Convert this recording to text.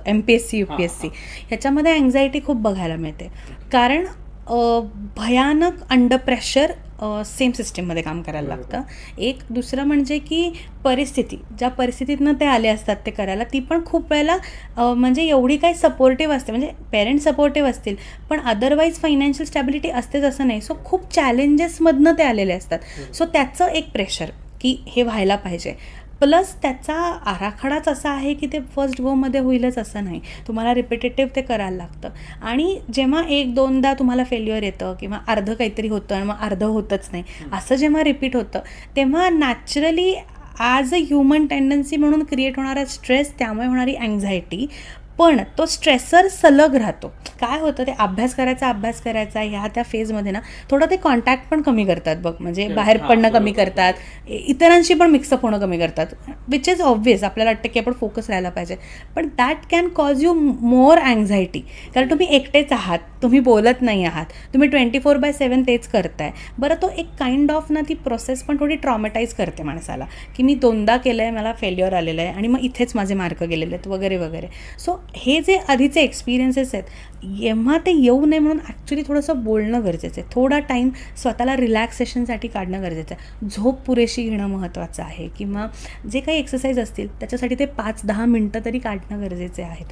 MPSC UPSC ह्याच्यामध्ये anxiety खूप बघायला मिळते. कारण भयानक अंडर प्रेशर सेम सिस्टीममध्ये काम करायला लागतं. एक दुसरं म्हणजे की परिस्थिती, ज्या परिस्थितीतनं ते आले असतात ते करायला, ती पण खूप वेळेला म्हणजे एवढी काही सपोर्टिव्ह असते. म्हणजे पेरेंट्स सपोर्टिव्ह असतील पण अदरवाईज फायनान्शियल स्टॅबिलिटी असतेच असं नाही. सो खूप चॅलेंजेसमधनं ते आलेले असतात. सो त्याचं एक प्रेशर की हे व्हायला पाहिजे, प्लस त्याचा आराखडाच असा आहे की ते फर्स्ट गोमध्ये होईलच असं नाही. तुम्हाला रिपिटेटिव्ह ते करायला लागतं. आणि जेव्हा 1-2दा तुम्हाला फेल्युअर येतं किंवा अर्धं काहीतरी होतं आणि मग अर्धं होतच नाही, असं जेव्हा रिपीट होतं तेव्हा naturally as a human tendency म्हणून क्रिएट होणारा स्ट्रेस, त्यामुळे होणारी अँझायटी, पण तो स्ट्रेसर सलग राहतो. काय होतं, ते अभ्यास करायचा ह्या त्या फेजमध्ये ना थोडं ते कॉन्टॅक्ट पण कमी करतात बघ. म्हणजे बाहेर पडणं कमी करतात, इतरांशी पण मिक्सअप होणं कमी करतात, विच इज ऑब्वियस. आपल्याला वाटतं की आपण फोकस राहायला पाहिजे, पण that can cause you more anxiety. कारण तुम्ही एकटेच आहात, तुम्ही बोलत नाही आहात, तुम्ही 24/7 तेच करताय. बरं, तो एक काइंड ऑफ ना ती प्रोसेस पण थोडी ट्रॉमेटाईज करते माणसाला, की मी 2दा केलं आहे, मला फेल्युअर आलेलं आहे आणि मग इथेच माझे मार्क गेलेले आहेत वगैरे वगैरे. सो हे जे आधीचे एक्सपिरियन्सेस आहेत, जेव्हा ते येऊ नये म्हणून ॲक्च्युली थोडंसं बोलणं गरजेचं आहे. थोडा टाईम स्वतःला रिलॅक्सेशनसाठी काढणं गरजेचं आहे. झोप पुरेशी घेणं महत्त्वाचं आहे, किंवा जे काही एक्सरसाइज असतील त्याच्यासाठी ते 5-10 मिनटं तरी काढणं गरजेचे आहेत.